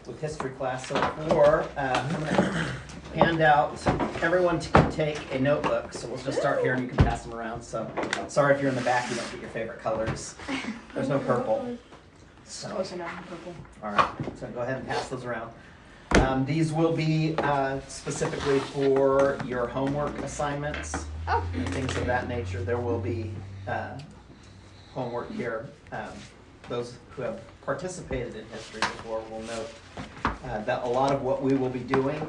with history class. So for, I'm going to hand out, everyone can take a notebook. So we'll just start here and you can pass them around. So sorry if you're in the back, you don't get your favorite colors. There's no purple. So, close enough, purple. All right, so go ahead and pass those around. These will be specifically for your homework assignments and things of that nature. There will be homework here. Those who have participated in history before will note that a lot of what we will be doing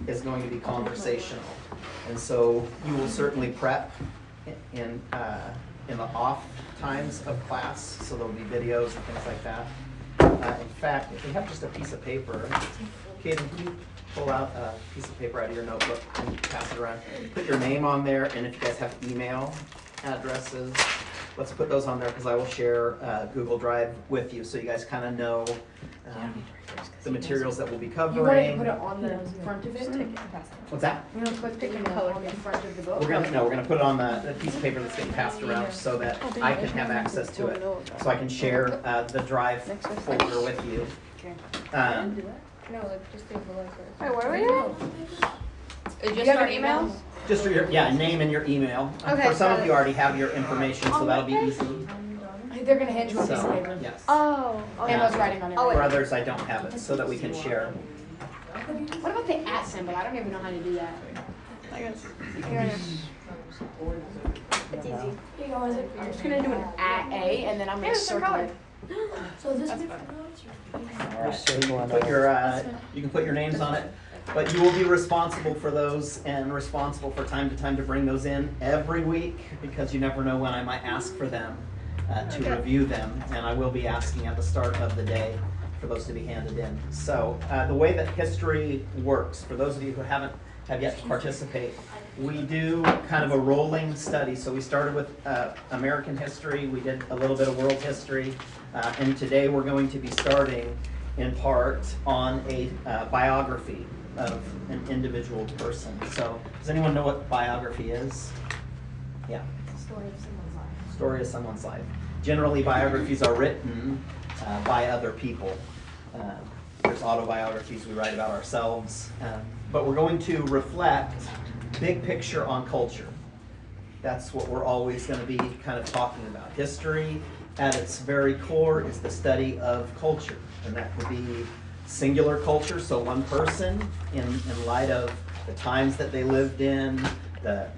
is going to be conversational. And so you will certainly prep in the off times of class, so there'll be videos and things like that. In fact, if you have just a piece of paper, Kaden, can you pull out a piece of paper out of your notebook and pass it around? Put your name on there, and if you guys have email addresses, let's put those on there because I will share Google Drive with you so you guys kind of know the materials that we'll be covering. You want to put it on the front of it? What's that? You want to put it on the front of the book? We're gonna put it on the piece of paper that's getting passed around so that I can have access to it, so I can share the Drive folder with you. No, like just take the link. Wait, what are we doing? Just our emails? Just for your name and your email. Okay, For some of got you it. already have your information, so that'll be easy. They're going to hand you a piece of So, paper. yes. Oh. And what's writing on it. Oh, For wait. others, I don't have it, so that we can share. What about the at symbol? I don't even know how to do that. I guess. Here it is. It's easy. I'm just going to do an at A and then I'm going to circle it. So this That's is fun. All right, so you can put your names on it, but you will be responsible for those and responsible for time to bring those in every week because you never know when I might ask for them to review them, and I will be asking at the start of the day for those to be handed in. So the way that history works, for those of you who have yet to participate, we do kind of a rolling study. So we started with American history, we did a little bit of world history, and today we're going to be starting in part on a biography of an individual person. So does anyone know what biography is? Yeah. story of someone's life. Story of someone's life. Generally, biographies are written by other people. There's autobiographies we write about ourselves, but we're going to reflect big picture on culture. That's what we're always going to be kind of talking about. History, at its very core, is the study of culture, and that could be singular culture, so one person in light of the times that they lived in, the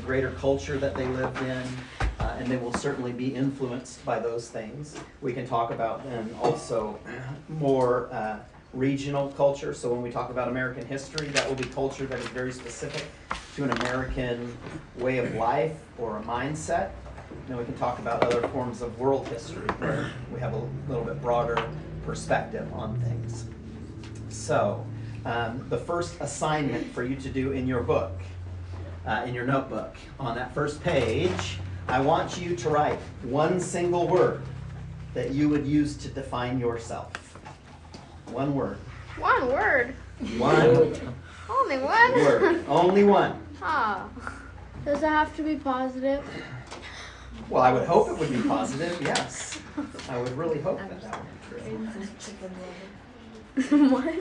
greater culture that they lived in, and they will certainly be influenced by those things. We can talk about then also more regional culture. So when we talk about American history, that will be culture that is very specific to an American way of life or a mindset. Then we can talk about other forms of world history where we have a little bit broader perspective on things. So the first assignment for you to do in your book, in your notebook, on that first page, I want you to write one single word that you would use to define yourself. One word. One word. One Only one? word. Only one. Oh. Does it have to be positive? Well, I would hope it would be positive, yes. I would really hope that that would be true. What?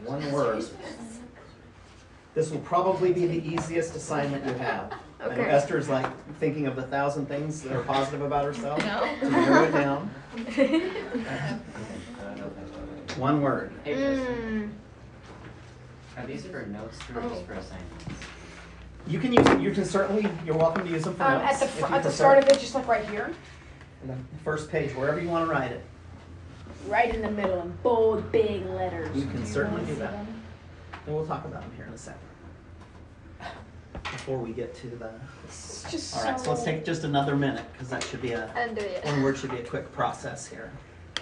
One word. This will probably be the easiest assignment you have. I know Okay. Esther's like thinking of the 1,000 things that are positive about herself. No. To narrow it down. One word. Hey, Justin, Mm. are these for notes or just for assignments? You can certainly, you're welcome to use them for notes. At the if you at the prefer. start of it, just like right here, The first page, wherever you want to write it. right in the middle in bold, big letters. You can certainly do that. And we'll talk about them here in a second. Before we get to the... It's just All right, so let's take just another minute, because that should be I didn't do it yet. one word should be a quick process here.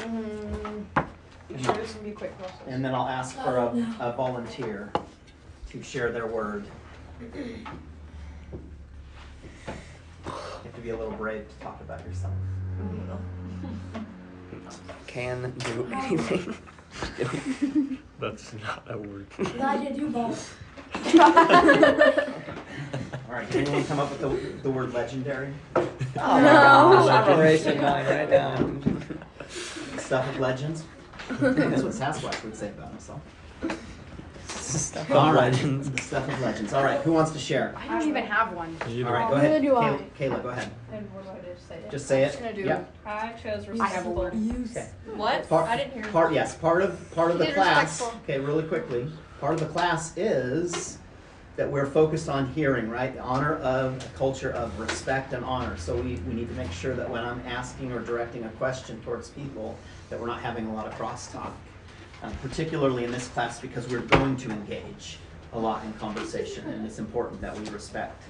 You sure this can be a quick process? And then I'll ask for a volunteer to share their word. You have to be a little brave to talk about yourself. Can do anything. That's not a word. Glad you do both. All right, can anyone come up with the word legendary? Oh my gosh, I'm erasing mine right now. Stuff of legends. That's what Sasquatch would say about himself. Stuff All of right. legends. The stuff of legends. All right, who wants to share? I don't even have one. All right, go Neither ahead. do I. Kayla, go ahead. And what do I just say? It? Just say I'm just it. gonna do. Yeah. I chose I have a respectful. word. Okay. What? Part, I didn't hear. yes, part of the Be class. respectful. Okay, really quickly. Part of the class is that we're focused on hearing, right? The honor of a culture of respect and honor. So we need to make sure that when I'm asking or directing a question towards people, that we're not having a lot of crosstalk. Particularly in this class because we're going to engage a lot in conversation, and it's important that we respect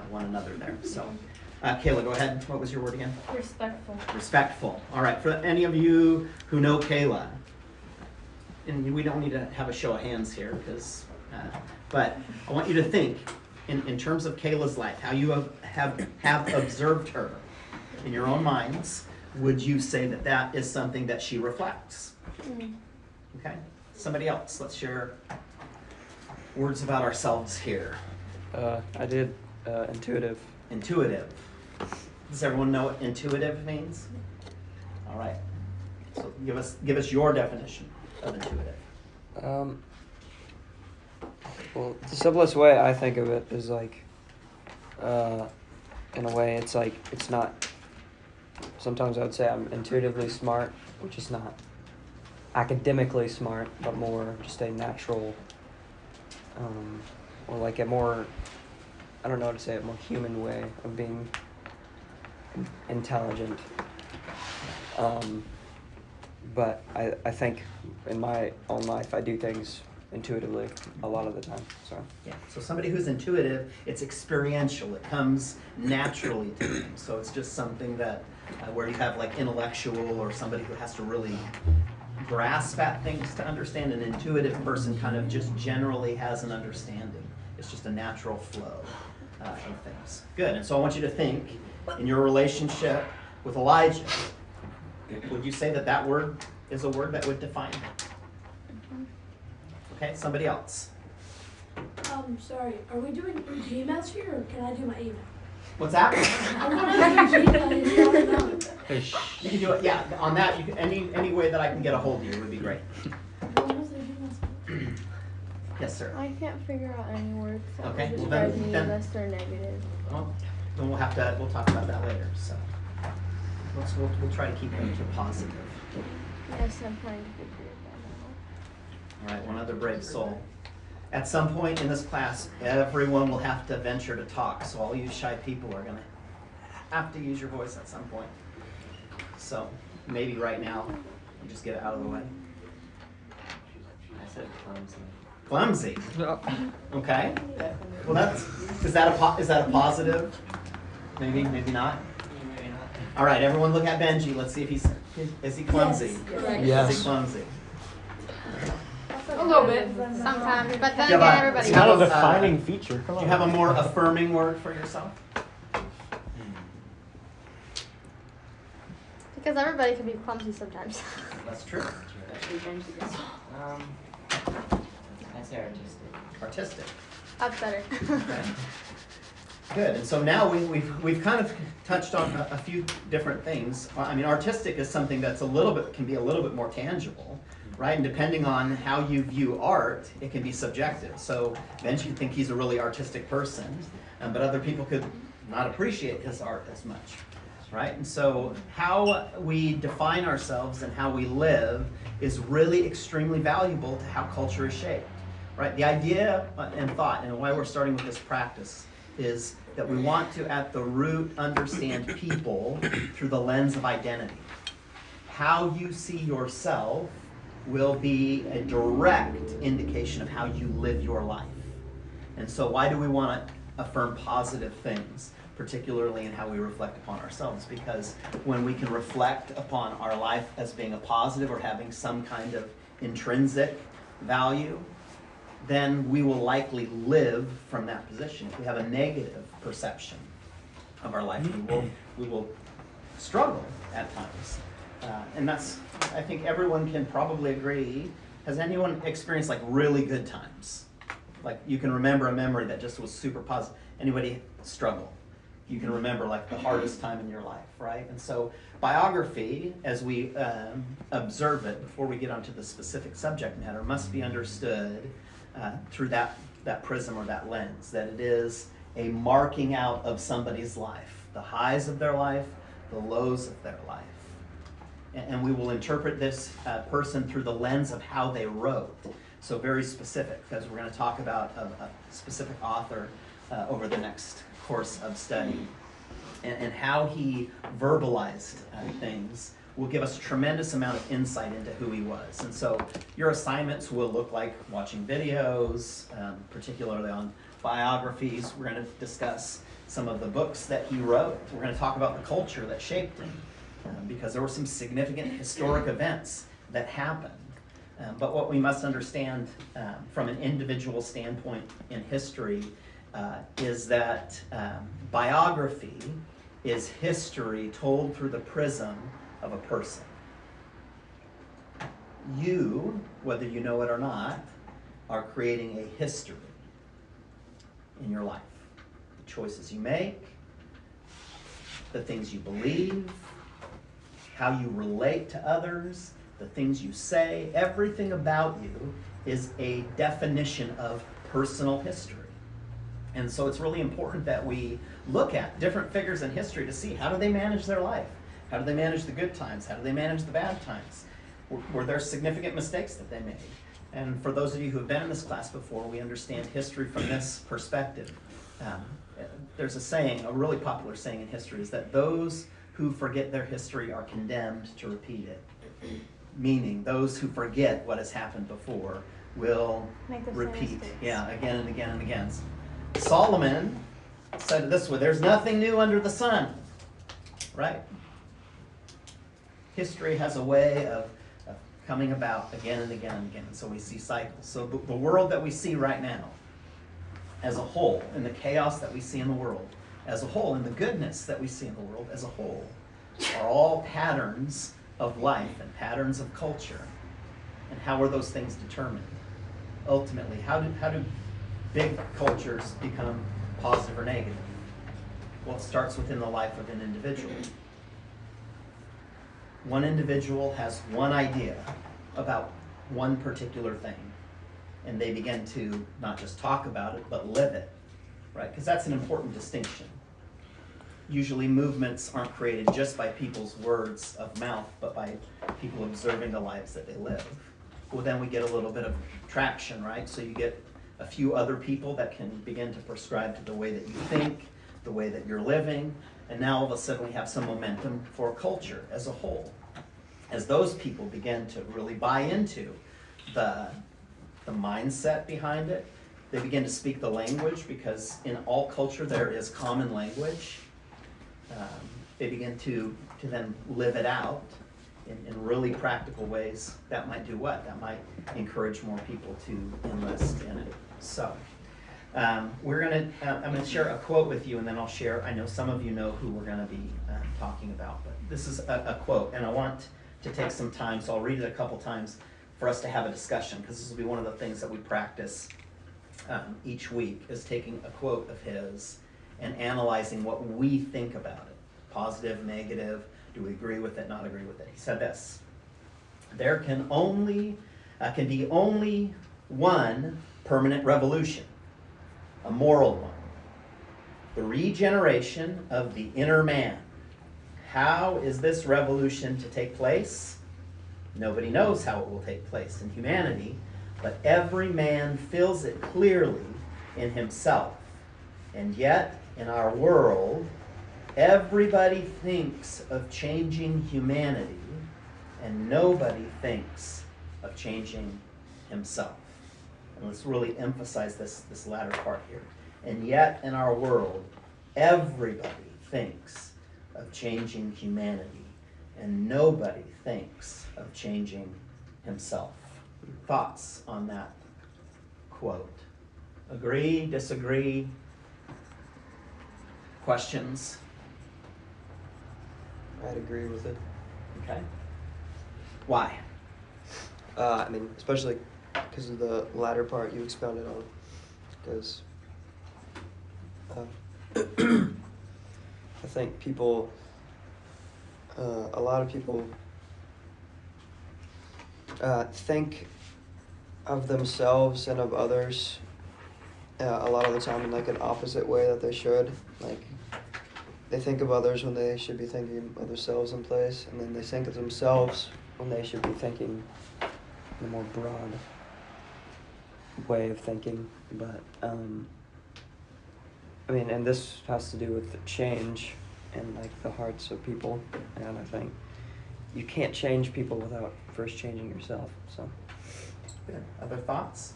one another there. So, Kayla, go ahead. What was your word again? Respectful. Respectful. All right. For any of you who know Kayla, and we don't need to have a show of hands here, because, but I want you to think in terms of Kayla's life, how you have observed her in your own minds. Would you say that that is something that she reflects? Okay. Somebody else. Let's share words about ourselves here. I did intuitive. Intuitive. Does everyone know what intuitive means? All right. So give us your definition of intuitive. Well, the simplest way I think of it is like, in a way, it's like, it's not, sometimes I would say I'm intuitively smart, which is not academically smart, but more just a natural, or like a more, I don't know how to say it, more human way of being intelligent. But I think in my own life I do things intuitively a lot of the time. So Yeah. So somebody who's intuitive, it's experiential. It comes naturally to them. So it's just something that where you have like intellectual or somebody who has to really grasp at things to understand. An intuitive person kind of just generally has an understanding. It's just a natural flow of things. Good. And so I want you to think in your relationship with Elijah. Would you say that that word is a word that would define it? Okay, somebody else. Sorry, are we doing Gmails here or can I do my email? What's that? I want to do Gmail. Hey, shh. You can do it, yeah, on that, you can, any way that I can get a hold of you would be great. Yes, sir. I can't figure out any words that Okay, will well describe me then- unless they're negative. Well, then we'll talk about that later, so. We'll try to keep them to positive. Yes, I'm trying to figure it All right, one other brave soul. At some point in this class, everyone will have to venture to talk, so all you shy people are gonna have to use your voice at some point. So, maybe right now, you just get it out of the way. I said Clumsy, clumsy. okay. Well, is that a positive? Maybe not. Maybe not. All right, everyone look at Benji. Let's see if is he clumsy? Yes. Is he clumsy? A little bit. Sometimes, but then Yeah, again, but everybody It's not a Uh, defining feature. Come Do on. you have a more affirming word for yourself? because everybody can be clumsy sometimes. That's true. I say artistic. Artistic. That's better. Okay. Good. And so now we've kind of touched on a few different things. I mean, artistic is something that's can be a little bit more tangible, right? And depending on how you view art, it can be subjective. So Benji can think he's a really artistic person, but other people could not appreciate his art as much, right? And so how we define ourselves and how we live is really extremely valuable to how culture is shaped, right? The idea and thought, and why we're starting with this practice, is that we want to, at the root, understand people through the lens of identity. How you see yourself will be a direct indication of how you live your life. And so why do we want to affirm positive things, particularly in how we reflect upon ourselves? Because when we can reflect upon our life as being a positive or having some kind of intrinsic value, then we will likely live from that position. If we have a negative perception of our life, we will struggle at times. And that's, I think everyone can probably agree. Has anyone experienced like really good times? Like you can remember a memory that just was super positive. Anybody struggle? you can remember like the hardest time in your life, right? And so biography, as we observe it before we get onto the specific subject matter, must be understood through that prism or that lens, that it is a marking out of somebody's life, the highs of their life, the lows of their life. And we will interpret this person through the lens of how they wrote. So very specific, because we're going to talk about a specific author over the next course of study. And how he verbalized things will give us a tremendous amount of insight into who he was. And so your assignments will look like watching videos, particularly on biographies. We're going to discuss some of the books that he wrote. We're going to talk about the culture that shaped him, because there were some significant historic events that happened. But what we must understand from an individual standpoint in history is that biography is history told through the prism of a person. You, whether you know it or not, are creating a history in your life. The choices you make, the things you believe, how you relate to others, the things you say, everything about you is a definition of personal history. And so it's really important that we look at different figures in history to see how do they manage their life? How do they manage the good times? How do they manage the bad times? Were there significant mistakes that they made? And for those of you who have been in this class before, we understand history from this perspective. There's a saying, a really popular saying in history, is that those who forget their history are condemned to repeat it. Meaning, those who forget what has happened before will Make the same repeat, mistakes. again and again and again. Solomon said it this way, there's nothing new under the sun, right? History has a way of coming about again and again and again, so we see cycles. So the world that we see right now, as a whole, and the chaos that we see in the world as a whole, and the goodness that we see in the world as a whole, are all patterns of life and patterns of culture. And how are those things determined? Ultimately, how do big cultures become positive or negative? Well, it starts within the life of an individual. One individual has one idea about one particular thing, and they begin to not just talk about it, but live it, right? Because that's an important distinction. Usually movements aren't created just by people's words of mouth, but by people observing the lives that they live. Well, then we get a little bit of traction, right? So you get a few other people that can begin to prescribe to the way that you think, the way that you're living, and now all of a sudden we have some momentum for culture as a whole. As those people begin to really buy into the mindset behind it, they begin to speak the language, because in all culture there is common language. They begin to then live it out in really practical ways. That might do what? That might encourage more people to enlist in it. So I'm going to share a quote with you, and then I'll share, I know some of you know who we're going to be talking about, but this is a quote, and I want to take some time, so I'll read it a couple times for us to have a discussion, because this will be one of the things that we practice each week, is taking a quote of his and analyzing what we think about it. Positive, negative, do we agree with it, not agree with it? He said this: there can be only one permanent revolution, a moral one, the regeneration of the inner man. How is this revolution to take place? Nobody knows how it will take place in humanity, but every man feels it clearly in himself. And yet, in our world, everybody thinks of changing humanity, and nobody thinks of changing himself. And let's really emphasize this latter part here. And yet, in our world, everybody thinks of changing humanity, and nobody thinks of changing himself. Thoughts on that quote? Agree, disagree? Questions? I'd agree with it. Okay. Why? I mean, especially because of the latter part you expounded on. Because I think people, a lot of people think of themselves and of others a lot of the time in like an opposite way that they should. Like they think of others when they should be thinking of themselves in place, and then they think of themselves when they should be thinking in a more broad way of thinking. But I mean, and this has to do with the change in like the hearts of people, and I think you can't change people without first changing yourself. So. Good. Other thoughts?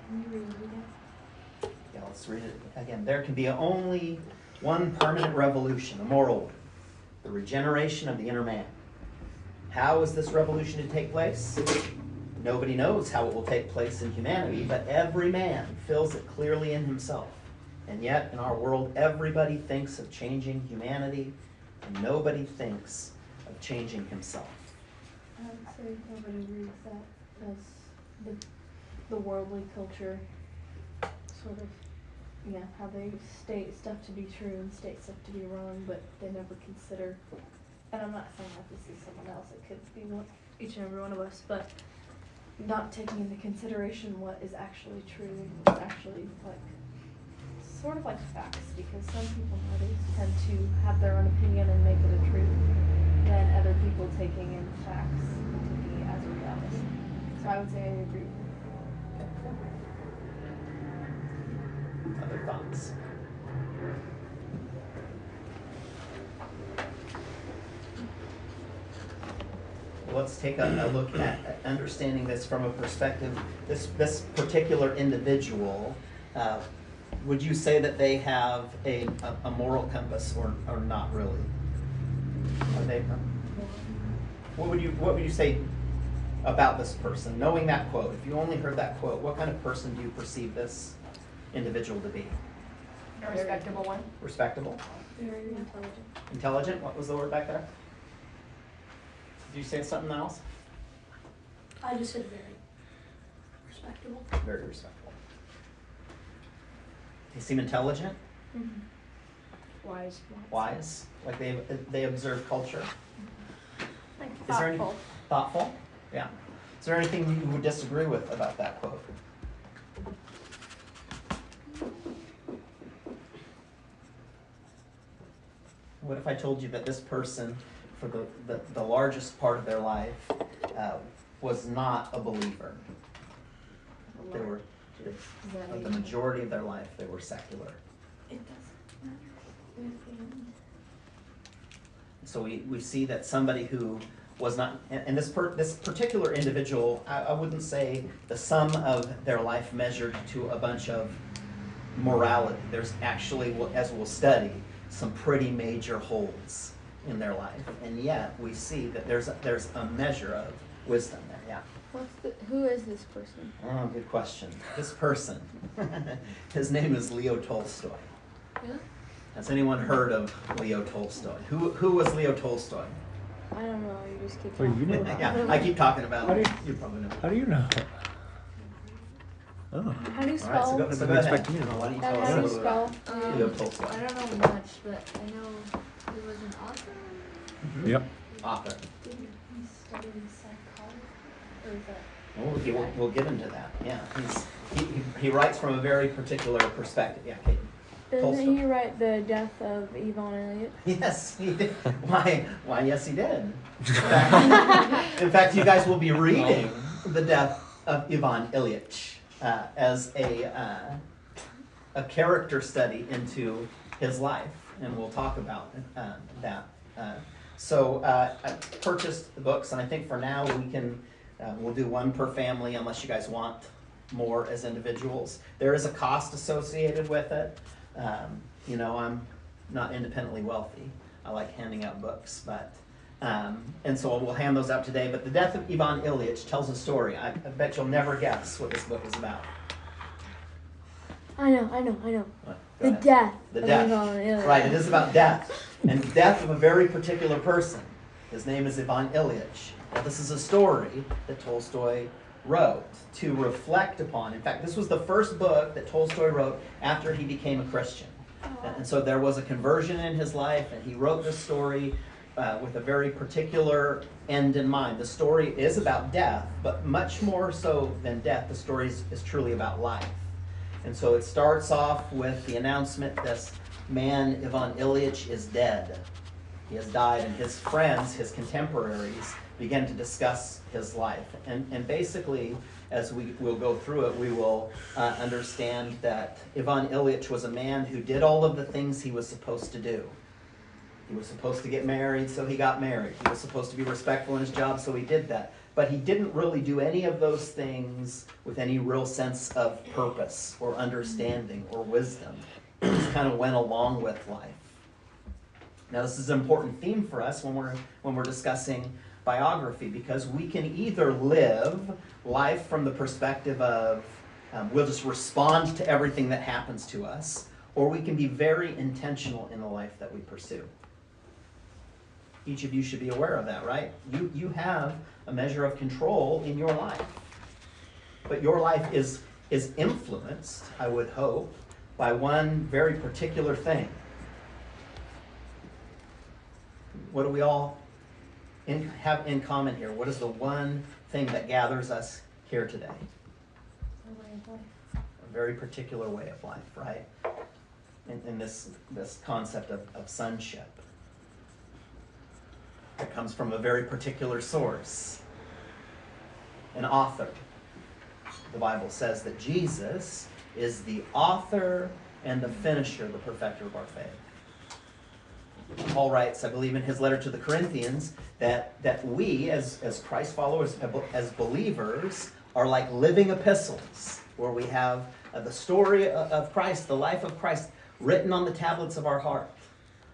Can you read it? Yeah, let's read it again. There can be only one permanent revolution, a moral one, the regeneration of the inner man. How is this revolution to take place? Nobody knows how it will take place in humanity, but every man feels it clearly in himself. And yet, in our world, everybody thinks of changing humanity, and nobody thinks of changing himself. I would say nobody reads that as the worldly culture sort of, yeah, how they state stuff to be true and state stuff to be wrong, but they never consider, and I'm not saying that this is someone else, it could be each and every one of us, but not taking into consideration what is actually true, what's actually like, sort of like facts, because some people nowadays tend to have their own opinion and make it a truth, than other people taking in facts and taking it as a reality. So I would say I agree with you. Other thoughts? Well, let's take a look at understanding this from a perspective. This particular individual, would you say that they have a moral compass or not really? Are they? What would you say about this person? Knowing that quote, if you only heard that quote, what kind of person do you perceive this individual to be? A respectable one. Respectable? Very intelligent. Intelligent? What was the word back there? Did you say something else? I just said very respectable. Very respectable. They seem intelligent, Wise. wise, like they observe culture. Like Is there any thoughtful. thoughtful? Yeah. Is there anything you would disagree with about that quote? What if I told you that this person, for the largest part of their life, was not a believer? They were, the majority of their life, they were secular. It doesn't matter. So we see that somebody who was not, and this particular individual, I wouldn't say the sum of their life measured to a bunch of morality. There's actually, as we'll study, some pretty major holes in their life, and yet we see that there's a measure of wisdom there. Yeah. Who is this person? Oh, good question. This person, his name is Leo Tolstoy. Yeah? Has anyone heard of Leo Tolstoy? Who was Leo Tolstoy? I don't know. You just keep Well, talking. you know. Yeah, I keep talking about How do it. you- You probably know. How do you know? Oh. How do you All right, spell? so go Didn't ahead. expect me to know. Why don't you How tell do you us spell? about Leo Tolstoy? I don't know much, but I know he was an author. Yep. Author. Didn't he study psychology? Or is that? Oh, okay, we'll get into that. Yeah, he writes from a very particular perspective. Yeah, Kate. Doesn't Tolstoy. he write The Death of Ivan Elliot? Yes, he did. Why, yes, he did. In fact, you guys will be reading The Death of Ivan Ilyich as a character study into his life, and we'll talk about that. So I purchased the books, and I think for now we'll do one per family unless you guys want more as individuals. There is a cost associated with it. I'm not independently wealthy. I like handing out books, but and so we'll hand those out today. But The Death of Ivan Ilyich tells a story. I bet you'll never guess what this book is about. I know. What? Go The ahead. death The of death. Ivan Elliot. Right, it is about death. And death of a very particular person. His name is Ivan Ilyich. Now, this is a story that Tolstoy wrote to reflect upon. In fact, this was the first book that Tolstoy wrote after he became a Christian. And so there was a conversion in his life, and he wrote this story with a very particular end in mind. The story is about death, but much more so than death, the story is truly about life. And so it starts off with the announcement this man, Ivan Ilyich, is dead. He has died, and his friends, his contemporaries, begin to discuss his life. And basically, as we will go through it, we will understand that Ivan Ilyich was a man who did all of the things he was supposed to do. He was supposed to get married, so he got married. He was supposed to be respectful in his job, so he did that. But he didn't really do any of those things with any real sense of purpose or understanding or wisdom. He just kind of went along with life. Now, this is an important theme for us when we're discussing biography, because we can either live life from the perspective of we'll just respond to everything that happens to us, or we can be very intentional in the life that we pursue. Each of you should be aware of that, right? You have a measure of control in your life. But your life is influenced, I would hope, by one very particular thing. What do we all have in common here? What is the one thing that gathers us here today? A way of life. A very particular way of life, right? In this concept of sonship. It comes from a very particular source, an author. The Bible says that Jesus is the author and the finisher, the perfecter of our faith. Paul writes, I believe in his letter to the Corinthians, that we as Christ followers, as believers, are like living epistles, where we have the story of Christ, the life of Christ, written on the tablets of our heart.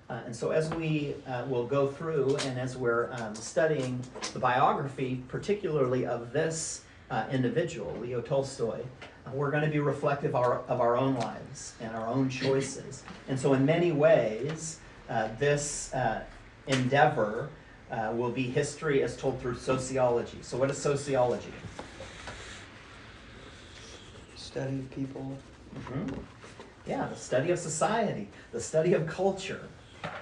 And so as we will go through, and as we're studying the biography, particularly of this individual, Leo Tolstoy, we're going to be reflective of our own lives and our own choices. And so in many ways, this endeavor will be history as told through sociology. So what is sociology? Study of people. Mm-hmm. Yeah, the study of society, the study of culture.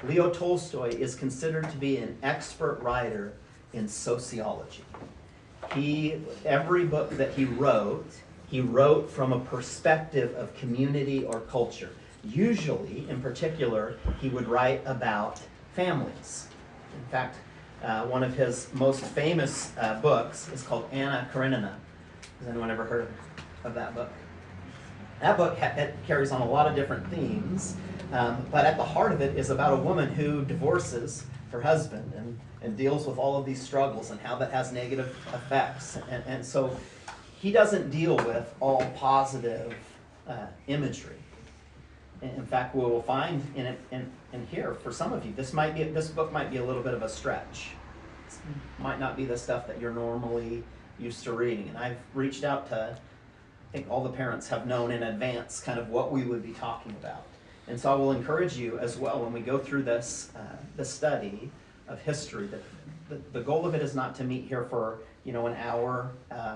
Leo Tolstoy is considered to be an expert writer in sociology. Every book that he wrote from a perspective of community or culture. Usually, in particular, he would write about families. In fact, one of his most famous books is called Anna Karenina. Has anyone ever heard of that book? That book it carries on a lot of different themes, but at the heart of it is about a woman who divorces her husband and deals with all of these struggles and how that has negative effects. And so he doesn't deal with all positive imagery. In fact, we will find in here, for some of you, this book might be a little bit of a stretch. This might not be the stuff that you're normally used to reading. And I've reached out to, I think all the parents have known in advance kind of what we would be talking about. And so I will encourage you as well when we go through this study of history, that the goal of it is not to meet here for an hour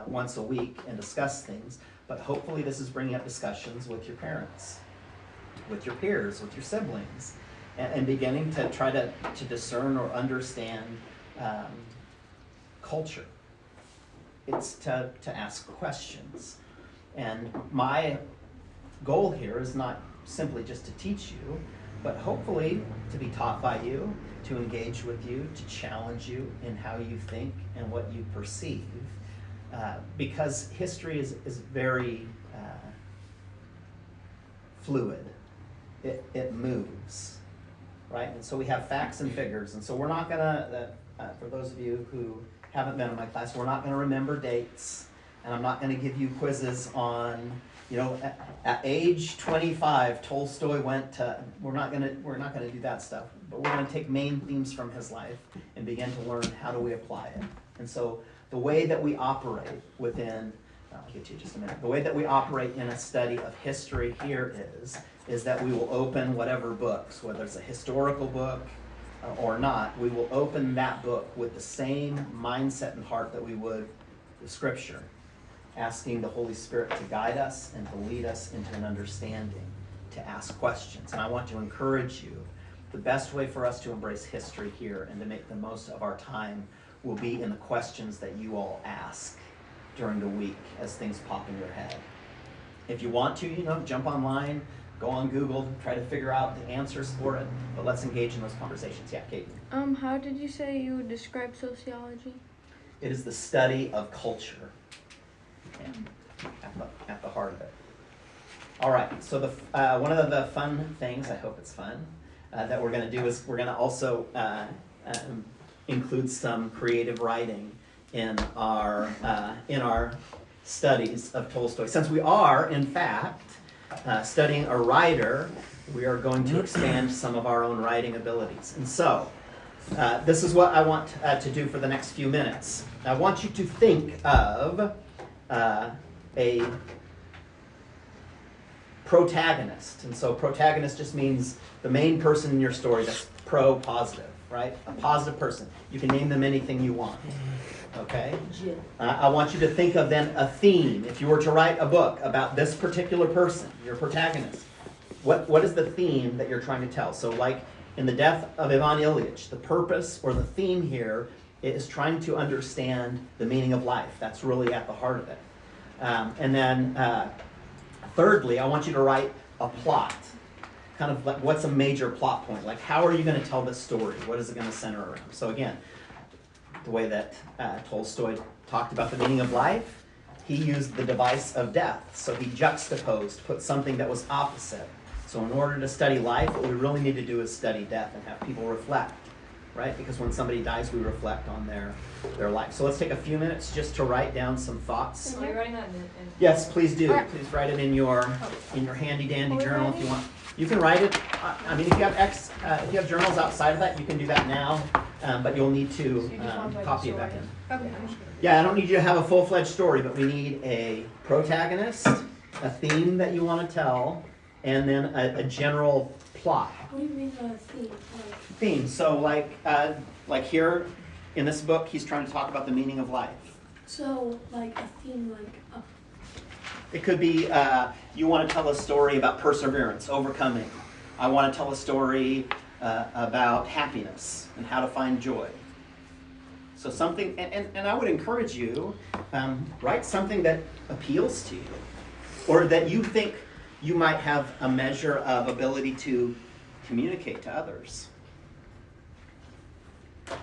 once a week and discuss things, but hopefully this is bringing up discussions with your parents, with your peers, with your siblings, and beginning to try to discern or understand culture. It's to ask questions. And my goal here is not simply just to teach you, but hopefully to be taught by you, to engage with you, to challenge you in how you think and what you perceive. Because history is very fluid. It moves, right? And so we have facts and figures. And so we're not going to, for those of you who haven't been in my class, we're not going to remember dates. And I'm not going to give you quizzes on, at age 25, Tolstoy went to. We're not going to do that stuff. But we're going to take main themes from his life and begin to learn how do we apply it. And so the way that we operate within, I'll get to you in just a minute. The way that we operate in a study of history here is that we will open whatever books, whether it's a historical book or not, we will open that book with the same mindset and heart that we would the Scripture, asking the Holy Spirit to guide us and to lead us into an understanding to ask questions. And I want to encourage you, the best way for us to embrace history here and to make the most of our time will be in the questions that you all ask during the week as things pop in your head. If you want to, jump online, go on Google, try to figure out the answers for it, but let's engage in those conversations. Yeah, Kate. How did you say you would describe sociology? It is the study of culture, and at the heart of it. All right, so one of the fun things, I hope it's fun, that we're going to do is we're going to also include some creative writing in our studies of Tolstoy. Since we are, in fact, studying a writer, we are going to expand some of our own writing abilities. And so, this is what I want to do for the next few minutes. I want you to think of a protagonist. And so protagonist just means the main person in your story that's positive, right? A positive person. You can name them anything you want. Okay? I want you to think of then a theme. If you were to write a book about this particular person, your protagonist, what is the theme that you're trying to tell? So like in The Death of Ivan Ilyich, the purpose or the theme here is trying to understand the meaning of life. That's really at the heart of it. And then thirdly, I want you to write a plot. Kind of like what's a major plot point? Like how are you going to tell this story? What is it going to center around? So again, the way that Tolstoy talked about the meaning of life, he used the device of death. So he juxtaposed, put something that was opposite. So in order to study life, what we really need to do is study death and have people reflect, right? Because when somebody dies, we reflect on their life. So let's take a few minutes just to write down some thoughts. Are you writing that in? Yes, please do. Please write it in your handy dandy journal if you want. You can write it. I mean, if you have journals outside of that, you can do that now. But you'll need to copy it back in. Okay. Yeah, I don't need you to have a full-fledged story, but we need a protagonist, a theme that you want to tell, and then a general plot. What do you mean by theme? Theme. So like here in this book, he's trying to talk about the meaning of life. So like a theme, It could be you want to tell a story about perseverance, overcoming. I want to tell a story about happiness and how to find joy. So something, and I would encourage you, write something that appeals to you, or that you think you might have a measure of ability to communicate to others. So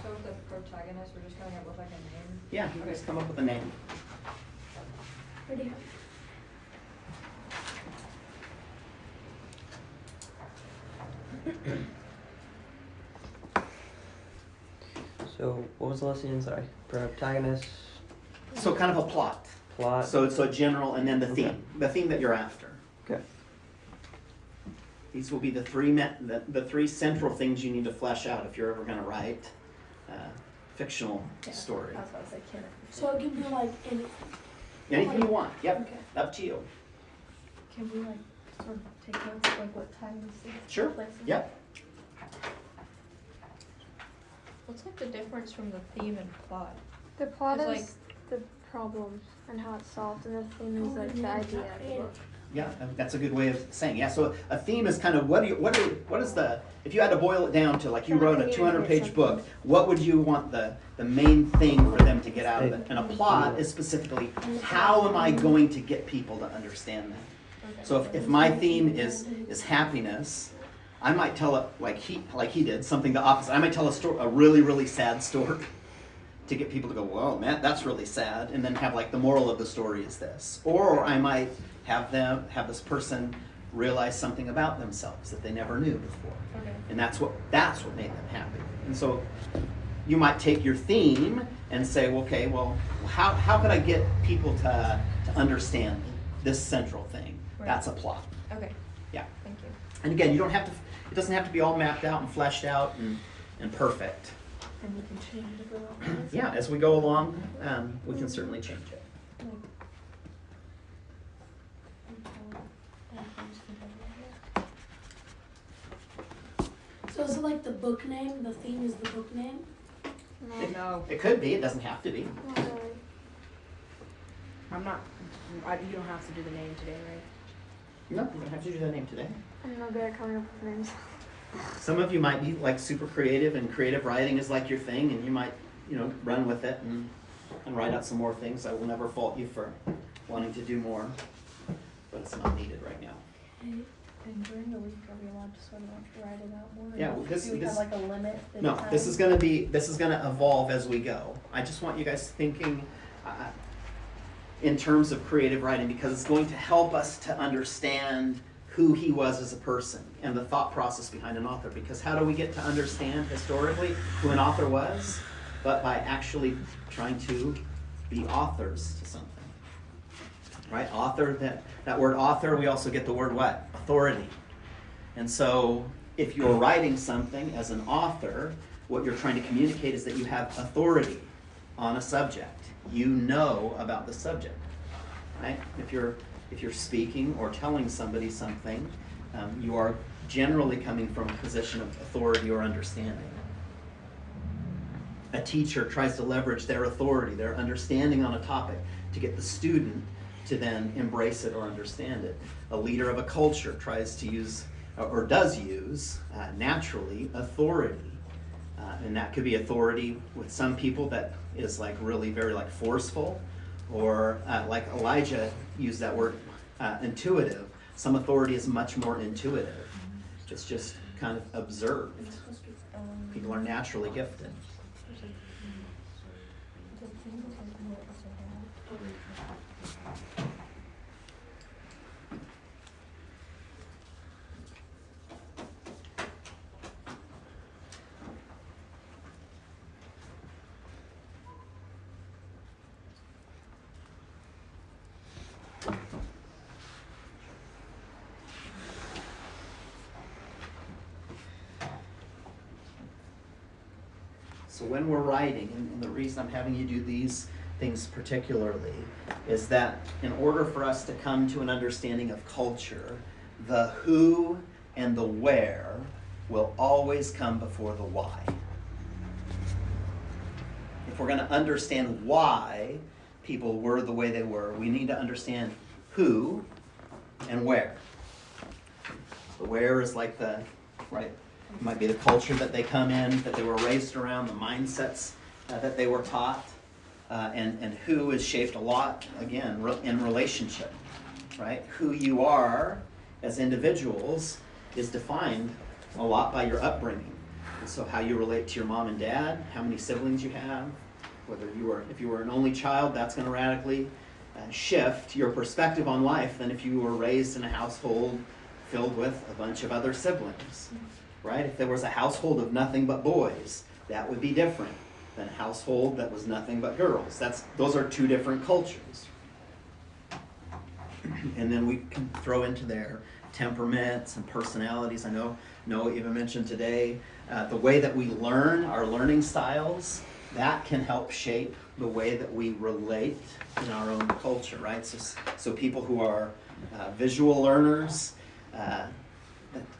with the protagonist, we're just coming up with like a name? Yeah, you guys come up with a name. Ready? So what was the last scene? Sorry. Protagonist, So kind of a plot. plot. So it's a general, and then the theme. Okay. The theme that you're after. Okay. These will be the three central things you need to flesh out if you're ever going to write fictional story. That's what I was like, can't. So it can be like any. Anything you want. Yep. Okay. Up to you. Can we like sort of take notes like what time this is? Sure. Places? Yep. What's like the difference from the theme and plot? The plot It's is the problem and how it's solved, and the theme is like the idea of the book. Yeah, that's a good way of saying. Yeah, so a theme is kind of what is the, if you had to boil it down to, like you wrote a 200-page book, what would you want the main thing for them to get out of it? And a plot is specifically, how am I going to get people to understand that? So if my theme is happiness, I might tell it like he did, something the opposite. I might tell a really, really sad story to get people to go, whoa, man, that's really sad, and then have like the moral of the story is this. Or I might have this person realize something about themselves that they never knew before. Okay. And that's what made them happy. And so you might take your theme and say, okay, well, how could I get people to understand this central thing? Right. That's a plot. Okay. Yeah. Thank you. And again, it doesn't have to be all mapped out and fleshed out and perfect. And we can change it if we want. Yeah, as we go along, we can certainly change it. So is it like the book name? The theme is the book name? No, It could be, it doesn't have to be. Not really. I'm not, you don't have to do the name today, right? No, you don't have to do that name today. I'm not good at coming up with names. Some of you might be like super creative, and creative writing is like your thing, and you might, run with it and write out some more things. I will never fault you for wanting to do more, but it's not needed right now. And during the week, are we allowed to sort of like write it out more? Yeah, well, Do we have like a limit? No, this is gonna evolve as we go. I just want you guys thinking in terms of creative writing, because it's going to help us to understand who he was as a person and the thought process behind an author. Because how do we get to understand historically who an author was? But by actually trying to be authors to something. Right? Author, that word author, we also get the word what? Authority. And so if you're writing something as an author, what you're trying to communicate is that you have authority on a subject. You know about the subject. Right? If you're speaking or telling somebody something, you are generally coming from a position of authority or understanding. A teacher tries to leverage their authority, their understanding on a topic, to get the student to then embrace it or understand it. A leader of a culture tries to use, or does use, naturally, authority. And that could be authority with some people that is like really very like forceful, or like Elijah used that word, intuitive. Some authority is much more intuitive. It's just kind of observed. People are naturally gifted. So when we're writing, and the reason I'm having you do these things particularly, is that in order for us to come to an understanding of culture, the who and the where will always come before the why. If we're going to understand why people were the way they were, we need to understand who and where. The where is like the, right, it might be the culture that they come in, that they were raised around, the mindsets that they were taught, and who is shaped a lot, again, in relationship, right? Who you are as individuals is defined a lot by your upbringing. And so how you relate to your mom and dad, how many siblings you have, if you were an only child, that's going to radically shift your perspective on life than if you were raised in a household filled with a bunch of other siblings. Right? If there was a household of nothing but boys, that would be different than a household that was nothing but girls. Those are two different cultures. And then we can throw into there temperaments and personalities. I know Noah even mentioned today the way that we learn, our learning styles, that can help shape the way that we relate in our own culture, right? So people who are visual learners,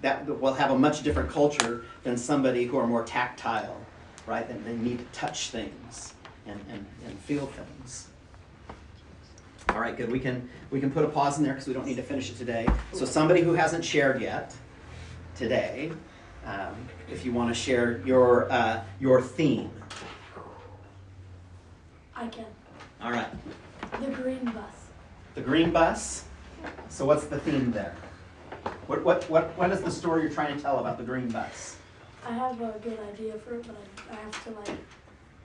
that will have a much different culture than somebody who are more tactile, right? And they need to touch things and feel things. All right, good. We can put a pause in there because we don't need to finish it today. So somebody who hasn't shared yet today, if you want to share your theme. I can. All right. The green bus. The green bus. So what's the theme there? What is the story you're trying to tell about the green bus? I have a good idea for it, but I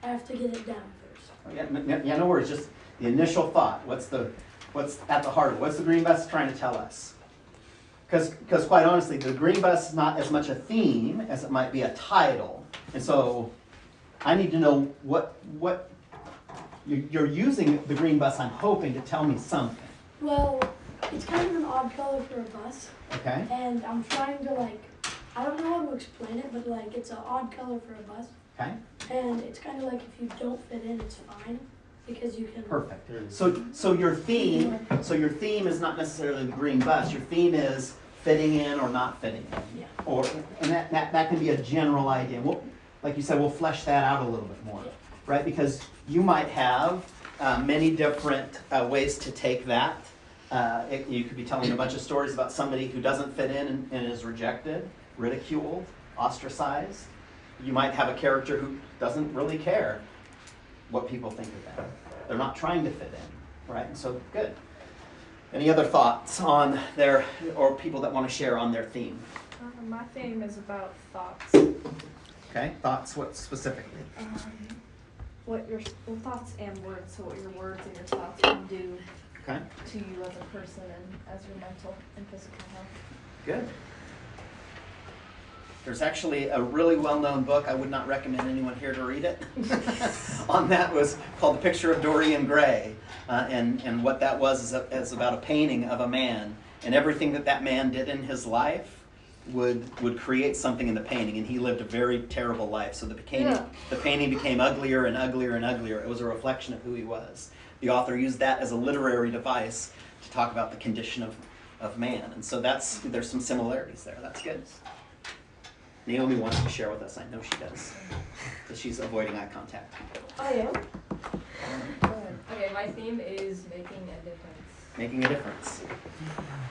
have to get it down first. Oh, yeah, no worries. Just the initial thought. What's at the heart of it? What's the green bus trying to tell us? Because quite honestly, the green bus is not as much a theme as it might be a title. And so I need to know what you're using the green bus, I'm hoping, to tell me something. Well, it's kind of an odd color for a bus. Okay. And I'm trying to I don't know how to explain it, but it's an odd color for a bus. Okay. And it's kind of like if you don't fit in, it's fine because you can. Perfect. So your theme is not necessarily the green bus. Your theme is fitting in or not fitting in. Yeah. And that can be a general idea. Like you said, we'll flesh that out a little bit more, right? Because you might have many different ways to take that. You could be telling a bunch of stories about somebody who doesn't fit in and is rejected, ridiculed, ostracized. You might have a character who doesn't really care what people think of them. They're not trying to fit in, right? And so, good. Any other thoughts on their, or people that want to share on their theme? My theme is about thoughts. Okay, thoughts, what specifically? Thoughts and words. So what your words and your thoughts can do Okay, to you as a person and as your mental and physical health. good. There's actually a really well-known book, I would not recommend anyone here to read it, on that, was called The Picture of Dorian Gray. And what that was is about a painting of a man, and everything that man did in his life would create something in the painting, and he lived a very terrible life. So the painting became uglier and uglier and uglier. It was a reflection of who he was. The author used that as a literary device to talk about the condition of man. And so there's some similarities there. That's good. Naomi wants to share with us. I know she does. But she's avoiding eye contact. I am. Okay, my theme is making a difference. Making a difference.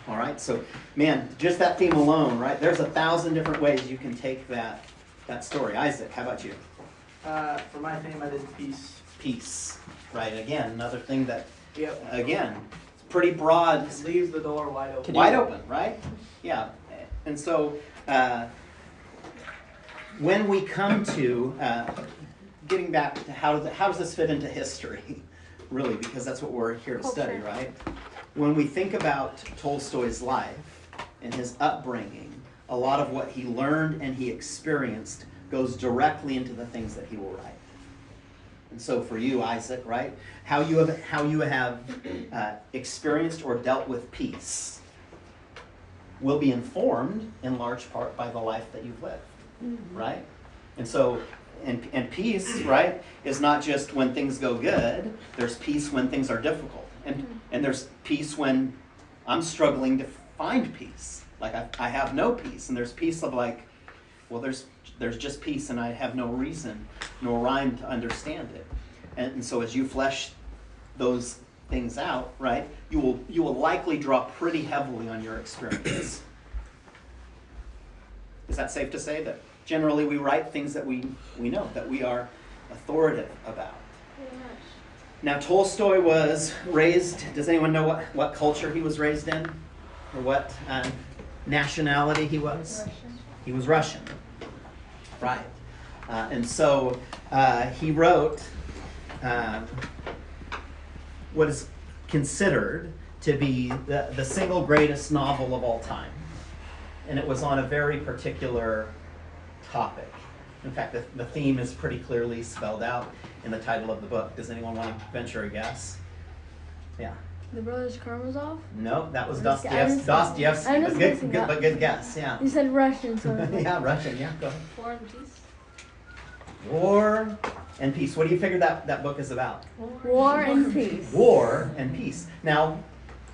All right, so, man, just that theme alone, right? There's 1,000 different ways you can take that story. Isaac, how about you? For my theme, I did peace. Peace, right? Again, another thing that, Yep. again, it's pretty broad. Leaves the door wide open. Wide open, right? Yeah. And so, when we come to getting back to how does this fit into history, really, because that's what we're here to study, right? When we think about Tolstoy's life and his upbringing, a lot of what he learned and he experienced goes directly into the things that he will write. And so for you, Isaac, right, how you have experienced or dealt with peace will be informed in large part by the life that you've lived, right? And so, and peace, right, is not just when things go good. There's peace when things are difficult, and there's peace when I'm struggling to find peace. Like I have no peace, and there's peace of like, well, there's just peace, and I have no reason nor rhyme to understand it. And so as you flesh those things out, right, you will likely draw pretty heavily on your experience. Is that safe to say that generally we write things that we know, that we are authoritative about? Now Tolstoy was raised, does anyone know what culture he was raised in? Or what nationality he was? Russian. He was Russian. Right. And so he wrote what is considered to be the single greatest novel of all time. And it was on a very particular topic. In fact, the theme is pretty clearly spelled out in the title of the book. Does anyone want to venture a guess? Yeah. The Brothers Karamazov? No, that was I'm just Dostoevsky, I'm just guessing that. but good guess, yeah. You said Russian, so Yeah, Russian, yeah, go ahead. War and Peace. War and Peace. What do you figure that book is about? War and Peace. War and peace. Now,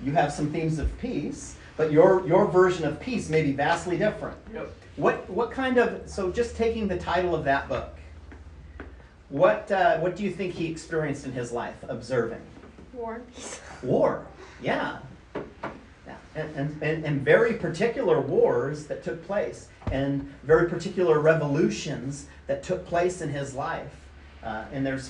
you have some themes of peace, but your version of peace may be vastly different. Yep. What kind of, so just taking the title of that book, what do you think he experienced in his life observing? War and Peace. War, yeah. And very particular wars that took place, and very particular revolutions that took place in his life. And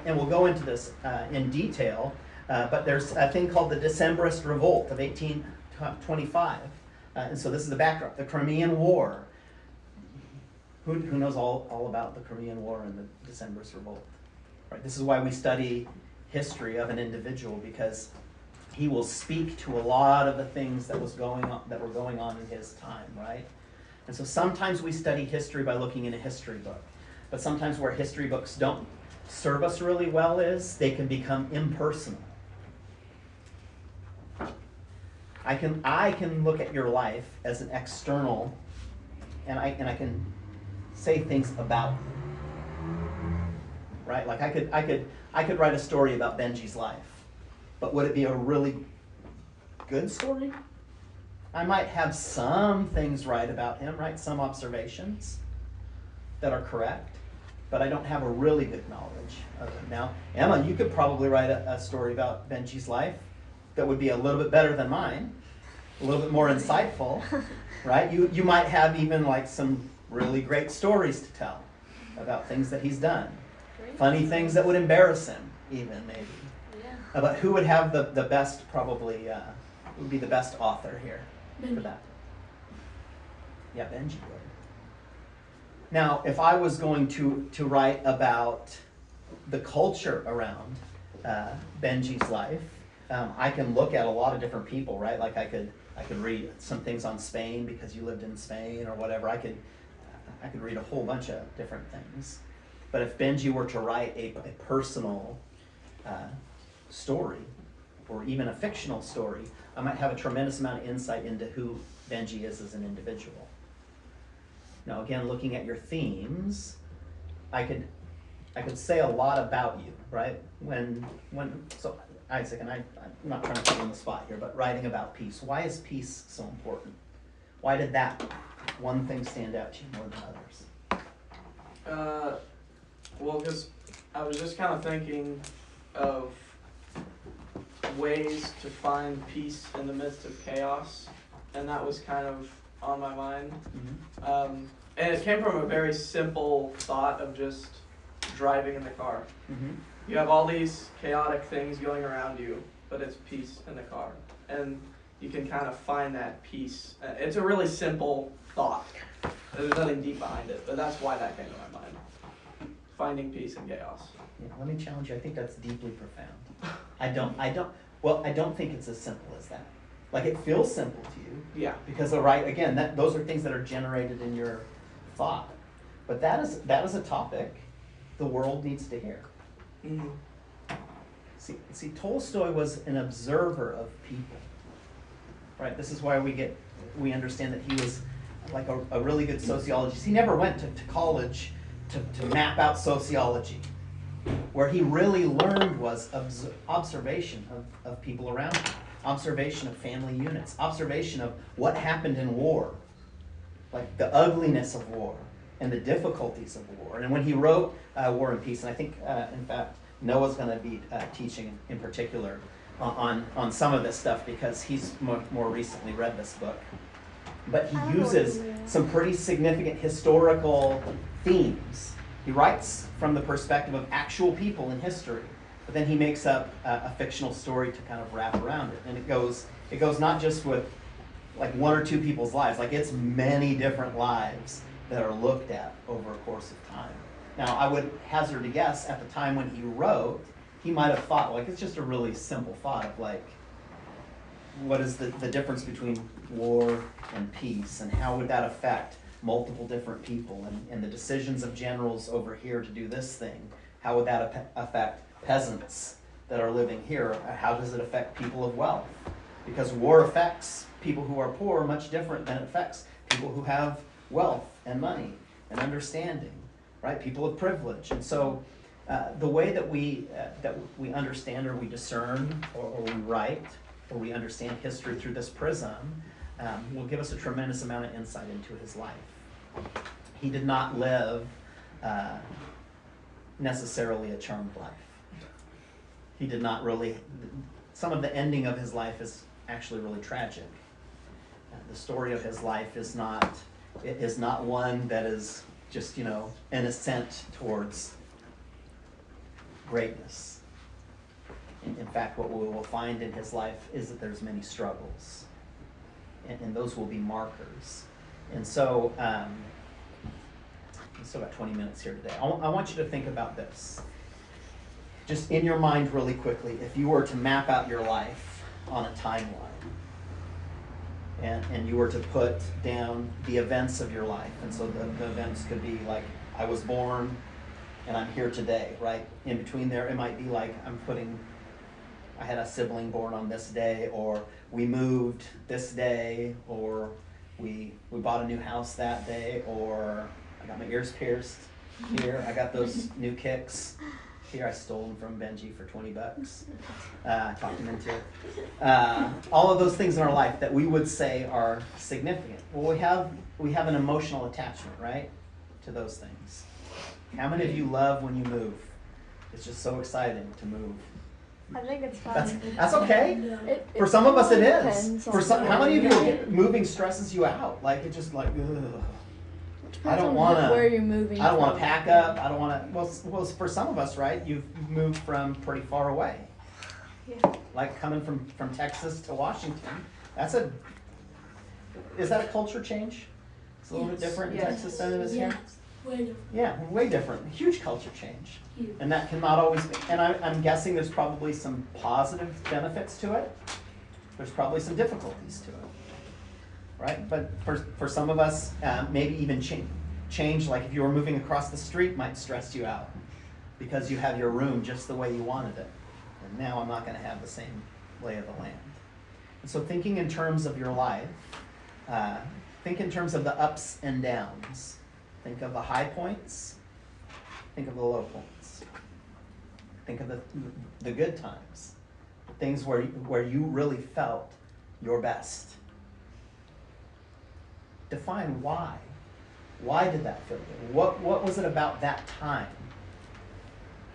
we'll go into this in detail, but there's a thing called the Decembrist Revolt of 1825. And so this is the backdrop, the Crimean War. Who knows all about the Crimean War and the Decembrist Revolt? Right. This is why we study history of an individual, because he will speak to a lot of the things that were going on in his time, right? And so sometimes we study history by looking in a history book, but sometimes where history books don't serve us really well is they can become impersonal. I can look at your life as an external, and I can say things about you, right? Like I could write a story about Benji's life, but would it be a really good story? I might have some things right about him, right? Some observations that are correct, but I don't have a really good knowledge of him. Now, Emma, you could probably write a story about Benji's life that would be a little bit better than mine, a little bit more insightful, right? You might have even like some really great stories to tell about things that he's done. Funny things that would embarrass him, even maybe. Yeah. But who would have the best, probably, would be the best author here for that? Yeah, Benji would. Now, if I was going to write about the culture around Benji's life, I can look at a lot of different people, right? Like I could read some things on Spain because you lived in Spain or whatever. I could read a whole bunch of different things. But if Benji were to write a personal story, or even a fictional story, I might have a tremendous amount of insight into who Benji is as an individual. Now, again, looking at your themes, I could say a lot about you, right? So Isaac, and I'm not trying to put you on the spot here, but writing about peace. Why is peace so important? Why did that one thing stand out to you more than others? Well, because I was just kind of thinking of ways to find peace in the midst of chaos, and that was kind of on my mind. Mm-hmm. And it came from a very simple thought of just driving in the car. Mm-hmm. You have all these chaotic things going around you, but it's peace in the car. And you can kind of find that peace. It's a really simple thought. There's nothing deep behind it, but that's why that came to my mind. Finding peace in chaos. Yeah, let me challenge you. I think that's deeply profound. I don't think it's as simple as that. Like, it feels simple to you. Yeah. Because, again, those are things that are generated in your thought. But that is a topic the world needs to hear. Mm-hmm. See, Tolstoy was an observer of people. Right? This is why we understand that he was like a really good sociologist. He never went to college to map out sociology. Where he really learned was observation of people around him, observation of family units, observation of what happened in war, like the ugliness of war and the difficulties of war. And when he wrote War and Peace, and I think, in fact, Noah's going to be teaching in particular on some of this stuff because he's more recently read this book. But he uses some pretty significant historical themes. He writes from the perspective of actual people in history, but then he makes up a fictional story to kind of wrap around it. And it goes not just with like one or two people's lives, like it's many different lives that are looked at over a course of time. Now, I would hazard a guess at the time when he wrote, he might have thought, like, it's just a really simple thought of like, what is the difference between war and peace, and how would that affect multiple different people, and the decisions of generals over here to do this thing, how would that affect peasants that are living here? How does it affect people of wealth? Because war affects people who are poor much different than it affects people who have wealth and money and understanding, right? People of privilege. And so the way that we understand or we discern or we write or we understand history through this prism will give us a tremendous amount of insight into his life. He did not live necessarily a charmed life. He did not really, some of the ending of his life is actually really tragic. The story of his life is not one that is just, an ascent towards greatness. In fact, what we will find in his life is that there's many struggles, and those will be markers. And so, we still got 20 minutes here today. I want you to think about this. Just in your mind really quickly, if you were to map out your life on a timeline, and you were to put down the events of your life, and so the events could be like, I was born, and I'm here today, right? In between there, it might be like, I had a sibling born on this day, or we moved this day, or we bought a new house that day, or I got my ears pierced here, I got those new kicks. Here, I stole them from Benji for $20. Talked him into it. All of those things in our life that we would say are significant. Well, we have an emotional attachment, right, to those things. How many of you love when you move? It's just so exciting to move. I think it's fun. That's okay. And, For some of us, it is. Depends For on some, how where many of you you're moving stresses you out? Like it just like, ugh. I Depends don't on want where to. you're moving. I don't want to from. pack up. I don't want to. Well, for some of us, right? You've moved from pretty far away. Yeah. Like coming from Texas to Washington. That's a. Is that a culture change? It's a little bit Yes. different in Yes. Texas than it is yeah, here. way different. Yeah, way different. Huge culture change. Huge. And that cannot always be, and I'm guessing there's probably some positive benefits to it. There's probably some difficulties to it, right? But for some of us, maybe even change, like if you were moving across the street might stress you out because you have your room just the way you wanted it. And now I'm not gonna have the same lay of the land. And so thinking in terms of your life, think in terms of the ups and downs. Think of the high points. Think of the low points. Think of the good times, the things where you really felt your best. Define why. Why did that feel good? What was it about that time?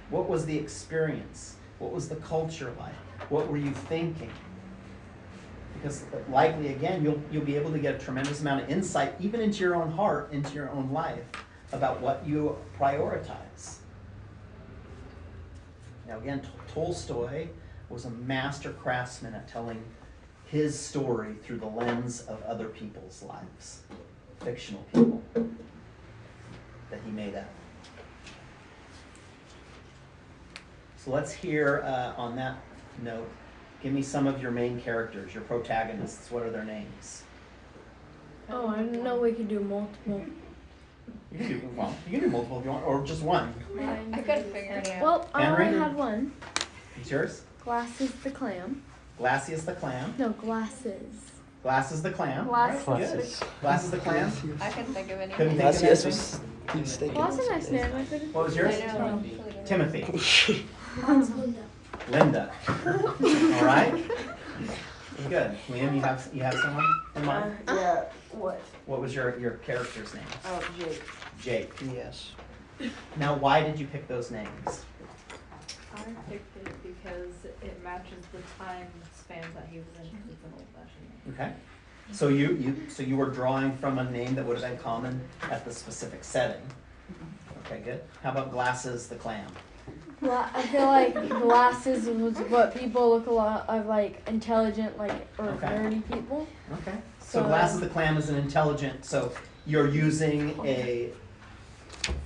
What was the experience? What was the culture like? What were you thinking? Because likely, again, you'll be able to get a tremendous amount of insight, even into your own heart, into your own life, about what you prioritize. Now again, Tolstoy was a master craftsman at telling his story through the lens of other people's lives, fictional people that he made up. So let's hear, on that note, give me some of your main characters, your protagonists. What are their names? Oh, I didn't know we could do multiple. You can do multiple if you want, or just one. I couldn't figure it out. Well, I Henry? only had one. It's yours. Glasses the clam. Glassius the clam. No, glasses. Glasses the clam. Glasses. Right, good. Glasses the clam. I couldn't think of anything. Couldn't think of Gracias anything. was steak. Well, that's a nice name. I couldn't. What was yours? I know. Timothy. Mine's Linda. Linda. All right. Good. Liam, you have someone in mind? Yeah. What? What was your character's name? Oh, Jake. Jake. Yes. Now, why did you pick those names? I picked it because it matches the time span that he was in. It's an old-fashioned name. Okay. So you were drawing from a name that would have been common at the specific setting. Okay, good. How about Glasses the clam? I feel like glasses was what people look a lot of like intelligent, like or Okay. nerdy people. Okay. So Glasses the clam is an intelligent. So you're using a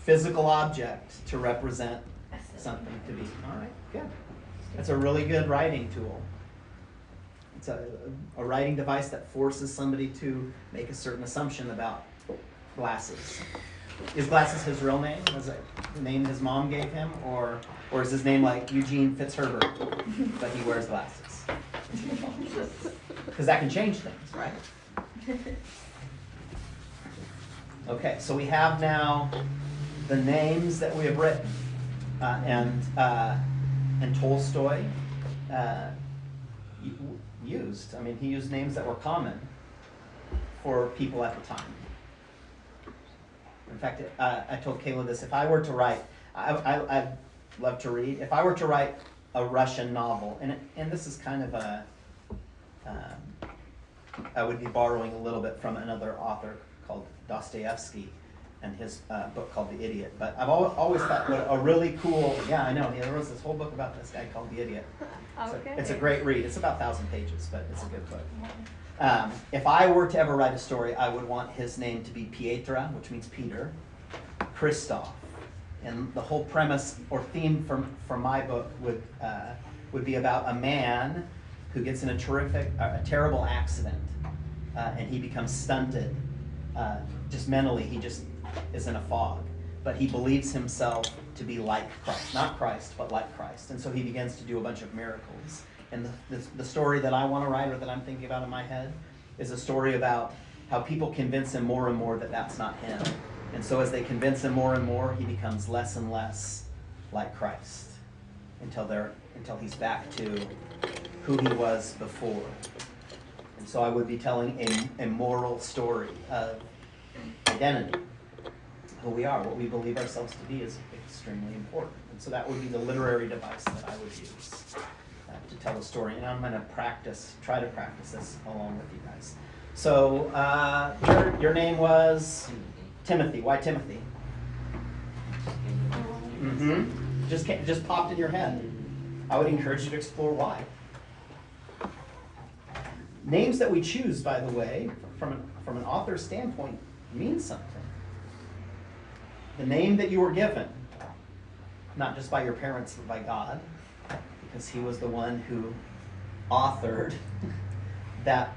physical object to represent something to be. All right. Good. That's a really good writing tool. It's a writing device that forces somebody to make a certain assumption about glasses. Is Glasses his real name? Is it the name his mom gave him? Or is his name like Eugene Fitzherbert, but he wears glasses? Because that can change things, right? Okay, so we have now the names that we have written. And Tolstoy used. I mean, he used names that were common for people at the time. In fact, I told Kayla this. If I were to write, I love to read. If I were to write a Russian novel, and this is kind of I would be borrowing a little bit from another author called Dostoevsky and his book called The Idiot. But I've always thought what a really cool, yeah, I know, there was this whole book about this guy called The Idiot. Okay. It's a great read. It's about 1,000 pages, but it's a good book. If I were to ever write a story, I would want his name to be Pietra, which means Peter, Christoph. And the whole premise or theme for my book would be about a man who gets in a terrible accident, and he becomes stunted. Just mentally, he just is in a fog. But he believes himself to be like Christ. Not Christ, but like Christ. And so he begins to do a bunch of miracles. And the story that I want to write, or that I'm thinking about in my head, is a story about how people convince him more and more that that's not him. And so as they convince him more and more, he becomes less and less like Christ until he's back to who he was before. And so I would be telling a moral story of identity. Who we are, what we believe ourselves to be is extremely important. And so that would be the literary device that I would use. to tell the story, and I'm going to try to practice this along with you guys. So your name was Timothy. Why Timothy? Just popped in your head. I would encourage you to explore why. Names that we choose, by the way, from an author's standpoint, mean something. The name that you were given, not just by your parents, but by God, because He was the one who authored that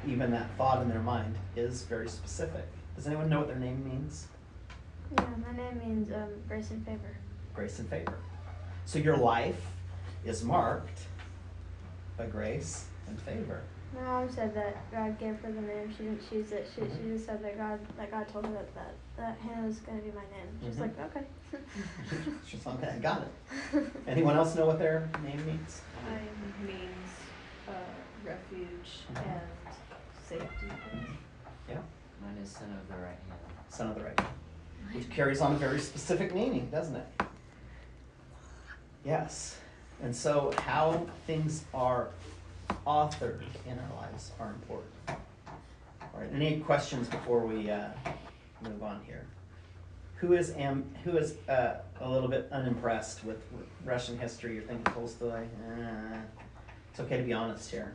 thought in their mind, is very specific. Does anyone know what their name means? Yeah, my name means grace and favor. Grace and favor. So your life is marked by grace and favor. My mom said that God gave her the name. She didn't choose it. She just said that God told her that Hannah was going to be my name. She's like, okay. She's like, okay, got it. Anyone else know what their name means? Mine means refuge and safety. Yeah. Mine is son of the right hand. Son of the right hand. Which carries on a very specific meaning, doesn't it? Yes. And so how things are authored in our lives are important. All right, any questions before we move on here? Who is a little bit unimpressed with Russian history? You're thinking Tolstoy? It's okay to be honest here.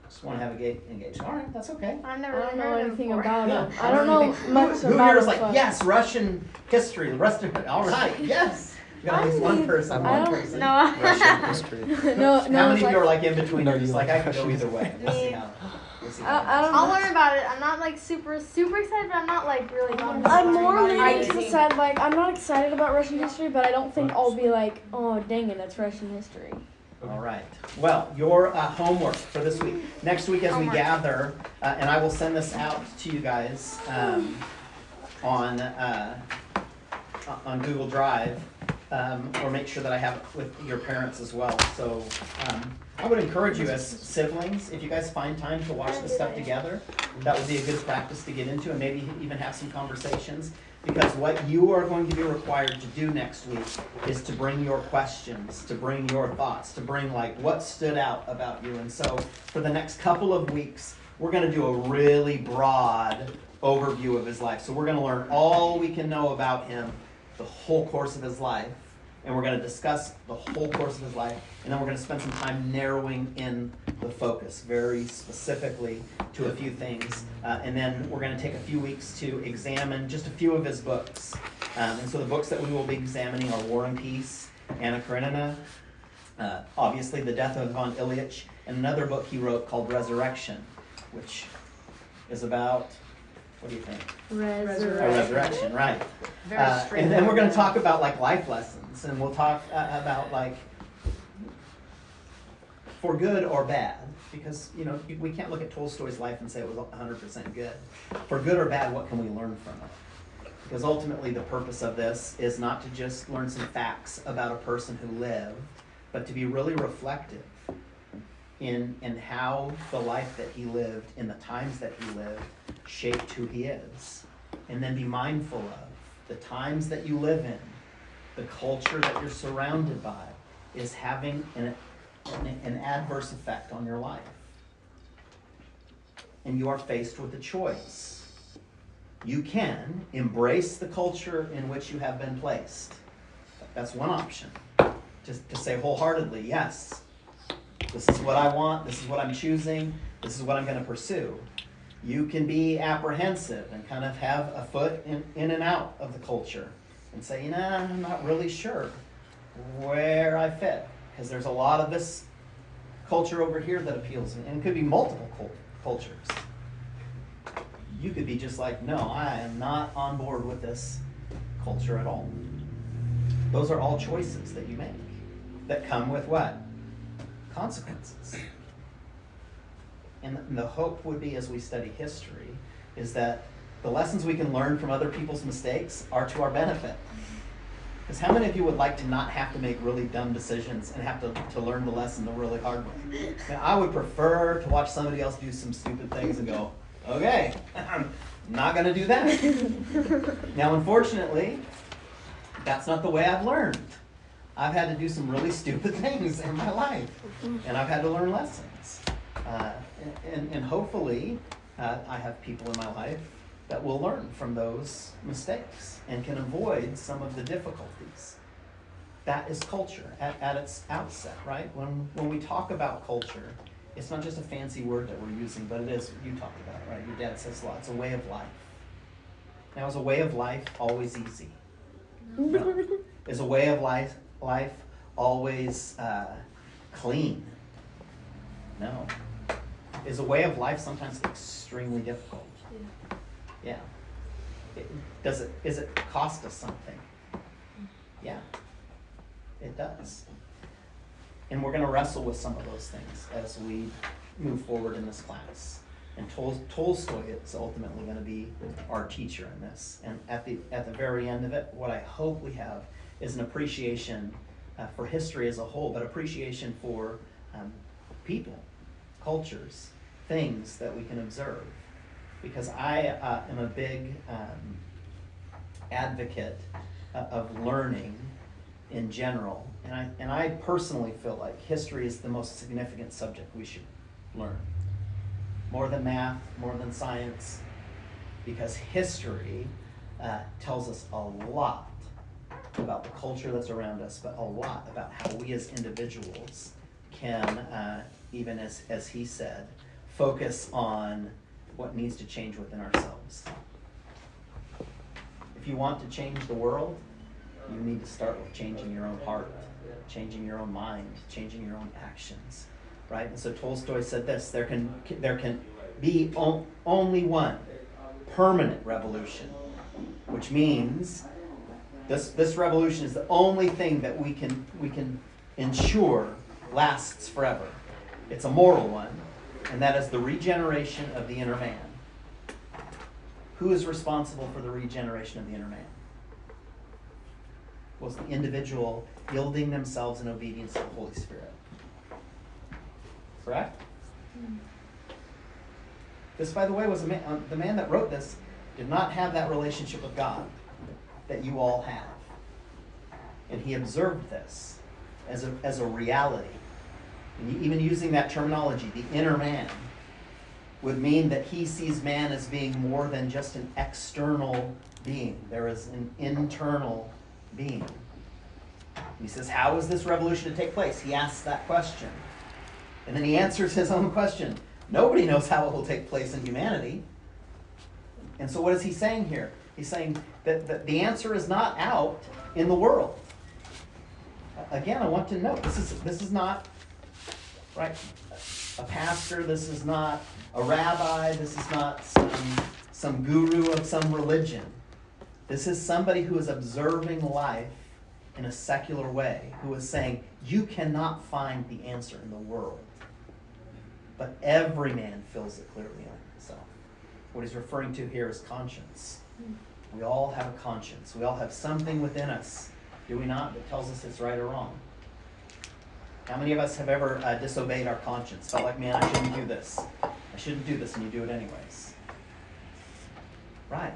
Just want to have a engagement. All right, that's okay. I've I never don't know heard of anything him about Yeah, it. I don't know much Who about here is it. like, but yes, Russian history, the rest of it, all right, yes. You got at least one person, I one don't- person. No. Russian history. no, How no. many It's of you are like, like in between? No, Just you like like I can go Russian either way. We'll see how. We'll see how I don't I'll know. learn about it. I'm not like super excited, but I'm not like really gone. I'm more about leaning it. to the side like I'm not excited about Russian history, but I don't think I'll be like, oh dang it, it's Russian history. All right. Well, your homework for this week. Next week as we Homework. gather, and I will send this out to you guys on Google Drive, or make sure that I have it with your parents as well. So I would encourage you as siblings, if you guys find time to watch this stuff together, that would be a good practice to get into, and maybe even have some conversations. Because what you are going to be required to do next week is to bring your questions, to bring your thoughts, to bring like what stood out about you. And so for the next couple of weeks, we're going to do a really broad overview of his life. So we're going to learn all we can know about him, the whole course of his life. And we're going to discuss the whole course of his life. And then we're going to spend some time narrowing in the focus very specifically to a few things. And then we're going to take a few weeks to examine just a few of his books. And so the books that we will be examining are War and Peace, Anna Karenina, obviously The Death of Ivan Ilyich, and another book he wrote called Resurrection, which is about, what do you think? Resurrection, right. And then we're going to talk about like life lessons, and we'll talk about like for good or bad, because we can't look at Tolstoy's life and say it was 100% good. For good or bad, what can we learn from it? Because ultimately the purpose of this is not to just learn some facts about a person who lived, but to be really reflective in how the life that he lived, in the times that he lived, shaped who he is. And then be mindful of the times that you live in, the culture that you're surrounded by, is having an adverse effect on your life. And you are faced with a choice. You can embrace the culture in which you have been placed. That's one option. Just to say wholeheartedly, yes, this is what I want, this is what I'm choosing, this is what I'm going to pursue. You can be apprehensive and kind of have a foot in and out of the culture and say, I'm not really sure where I fit, because there's a lot of this culture over here that appeals to me, and it could be multiple cultures. You could be just like, no, I am not on board with this culture at all. Those are all choices that you make that come with what? Consequences. And the hope would be, as we study history, is that the lessons we can learn from other people's mistakes are to our benefit. Because how many of you would like to not have to make really dumb decisions and have to learn the lesson the really hard way? I would prefer to watch somebody else do some stupid things and go, okay, I'm not going to do that. Now, unfortunately, that's not the way I've learned. I've had to do some really stupid things in my life, and I've had to learn lessons. And hopefully, I have people in my life that will learn from those mistakes and can avoid some of the difficulties. That is culture at its outset, right? When we talk about culture, it's not just a fancy word that we're using, but it is, you talked about it, right? Your dad says a lot. It's a way of life. Now, is a way of life always easy? No. Is a way of life always clean? No. Is a way of life sometimes extremely difficult? Yeah. Is it cost us something? Yeah, it does. And we're going to wrestle with some of those things as we move forward in this class. And Tolstoy is ultimately going to be our teacher in this. And at the very end of it, what I hope we have is an appreciation for history as a whole, but appreciation for people, cultures, things that we can observe. Because I am a big advocate of learning in general. And I personally feel like history is the most significant subject we should learn. More than math, more than science, because history tells us a lot about the culture that's around us, but a lot about how we as individuals can, even as he said, focus on what needs to change within ourselves. If you want to change the world, you need to start with changing your own heart, changing your own mind, changing your own actions, right? And so Tolstoy said this: there can be only one permanent revolution, which means this revolution is the only thing that we can ensure lasts forever. It's a moral one, and that is the regeneration of the inner man. Who is responsible for the regeneration of the inner man? Was the individual yielding themselves in obedience to the Holy Spirit. Correct? This, by the way, was the man that wrote this did not have that relationship with God that you all have. And he observed this as a reality. And even using that terminology, the inner man, would mean that he sees man as being more than just an external being. There is an internal being. He says, how is this revolution to take place? He asks that question. And then he answers his own question. Nobody knows how it will take place in humanity. And so what is he saying here? He's saying that the answer is not out in the world. Again, I want to note, this is not, right, a pastor, this is not a rabbi, this is not some guru of some religion. This is somebody who is observing life in a secular way, who is saying, you cannot find the answer in the world, but every man feels it clearly on himself. What he's referring to here is conscience. We all have a conscience. We all have something within us, do we not, that tells us it's right or wrong. How many of us have ever disobeyed our conscience? Felt like, man, I shouldn't do this. I shouldn't do this, and you do it anyways. Right.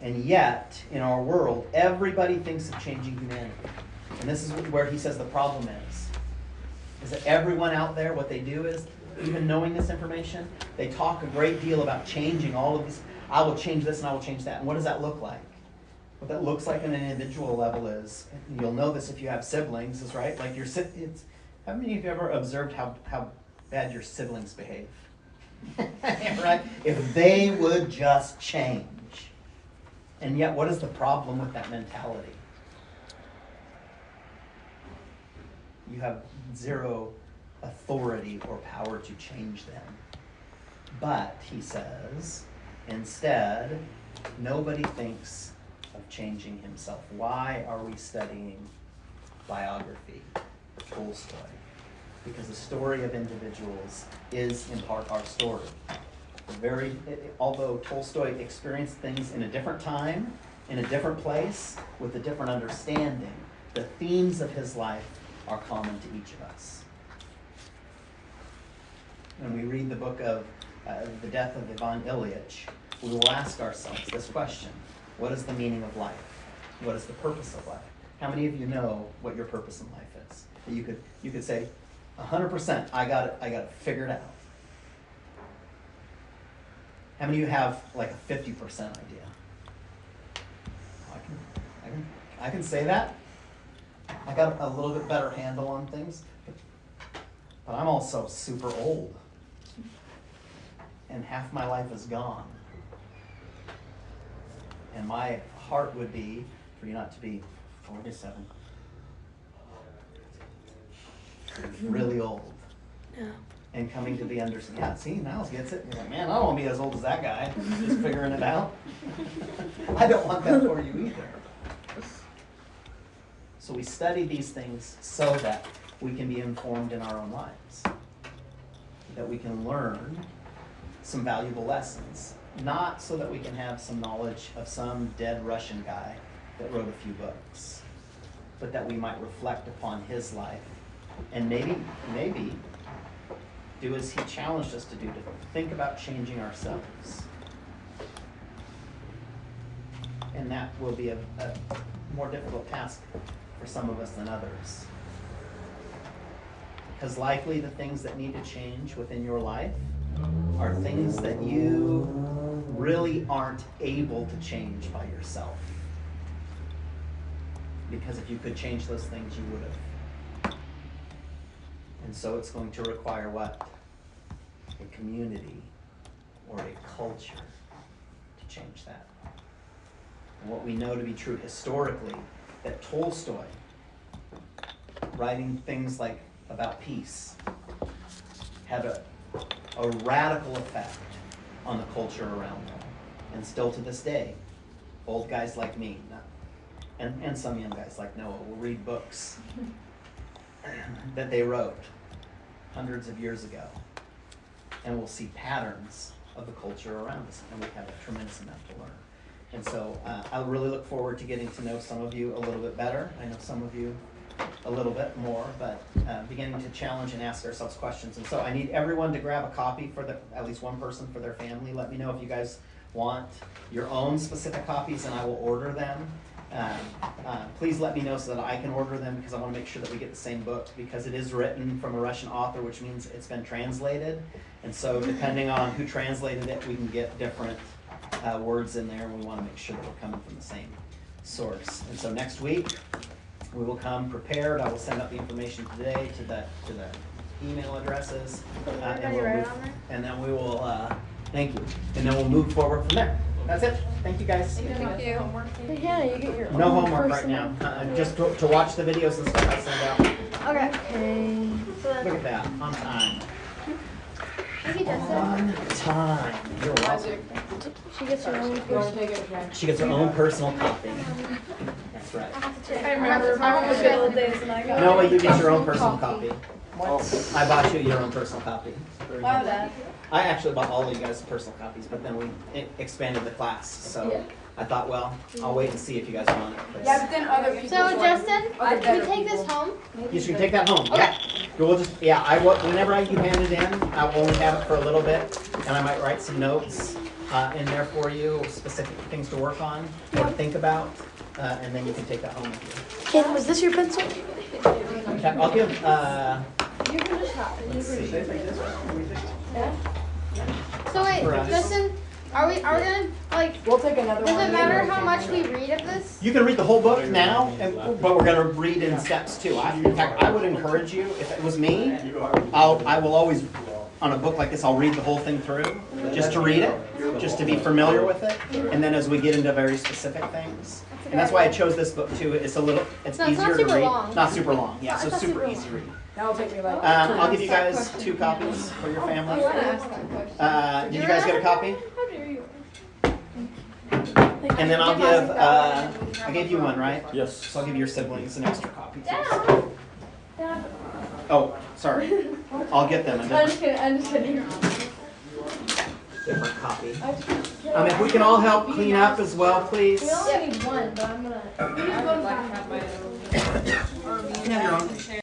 And yet, in our world, everybody thinks of changing humanity. And this is where he says the problem is that everyone out there, what they do is, even knowing this information, they talk a great deal about changing all of these. I will change this and I will change that. And what does that look like? What that looks like on an individual level is, and you'll know this if you have siblings, is right. Like how many of you ever observed how bad your siblings behave? Right? If they would just change. And yet, what is the problem with that mentality? You have zero authority or power to change them. But, he says, instead, nobody thinks of changing himself. Why are we studying biography, Tolstoy? Because the story of individuals is in part our story. Although Tolstoy experienced things in a different time, in a different place, with a different understanding, the themes of his life are common to each of us. When we read the book of The Death of Ivan Ilyich, we will ask ourselves this question: what is the meaning of life? What is the purpose of life? How many of you know what your purpose in life is? That you could say, 100%, I got it figured out. How many of you have like a 50% idea? I can say that. I got a little bit better handle on things, but I'm also super old, and half my life is gone. And my heart would be for you not to be 47, really old. No. And coming to the understanding, yeah, see, Niles gets it. You're like, man, I don't want to be as old as that guy, just figuring it out. I don't want that for you either. So we study these things so that we can be informed in our own lives, that we can learn some valuable lessons, not so that we can have some knowledge of some dead Russian guy that wrote a few books, but that we might reflect upon his life and maybe do as he challenged us to do, to think about changing ourselves. And that will be a more difficult task for some of us than others. Because likely the things that need to change within your life are things that you really aren't able to change by yourself. Because if you could change those things, you would have. And so it's going to require what? A community or a culture to change that. And what we know to be true historically, that Tolstoy, writing things like about peace, had a radical effect on the culture around them. And still to this day, old guys like me, and some young guys like Noah will read books that they wrote hundreds of years ago, and we'll see patterns of the culture around us, and we have a tremendous amount to learn. And so I really look forward to getting to know some of you a little bit better. I know some of you a little bit more, but beginning to challenge and ask ourselves questions. And so I need everyone to grab a copy for at least one person for their family. Let me know if you guys want your own specific copies, and I will order them. Please let me know so that I can order them, because I want to make sure that we get the same book, because it is written from a Russian author, which means it's been translated. And so depending on who translated it, we can get different words in there, and we want to make sure that we're coming from the same source. And so next week, we will come prepared. I will send out the information today to the email addresses. And then we will, thank you. And then we'll move forward from there. That's it. Thank you, guys. Thank you. Hey, Hannah, you get your No own homework right now. personal- Just to watch the videos and stuff I send out. Okay. Okay. Look at that. On time. Thank you, Justin. On time. You're welcome. She gets her own You want to personal. take it again? She gets her own personal copy. That's right. I remember the good old days when I got. Noah, you get your own personal copy. I bought you your own personal copy. Wow, Dad. I actually bought all of you guys personal copies, but then we expanded the class, so I thought, well, I'll wait and see if you guys want it. Yeah, but then other people. So, Justin, Other can we better take this people. home? You should take that home. Okay. Yeah. We'll just, whenever you hand it in, I will only have it for a little bit, and I might write some notes in there for you, specific things to work on or to think about, and then you can take that home with you. Kid, was this your pencil? In fact, I'll give, You can just have it. let's see. So wait, For us. Justin, are we gonna like? We'll take another one. Does it matter how much we read of this? You can read the whole book now, but we're going to read in steps too. In fact, I would encourage you, if it was me, I will always, on a book like this, I'll read the whole thing through, just to read it, just to be familiar with it, and then as we get into very specific things. And that's why I chose this book too. It's No, it's not easier to super read. long. Not super long, yeah, so It's not super super easy to read. That'll take me like. I'll give you guys 2 copies for your family. Did you guys get a copy? How dare you? And then I'll give, I gave you one, right? Yes. So I'll give your siblings an extra copy too. Oh, sorry. I'll get them a I'm just different, kidding. I'm just kidding. different copy. If we can all help clean up as well, please. We only need one, but I'm gonna. I would like to have my own. You can have your own.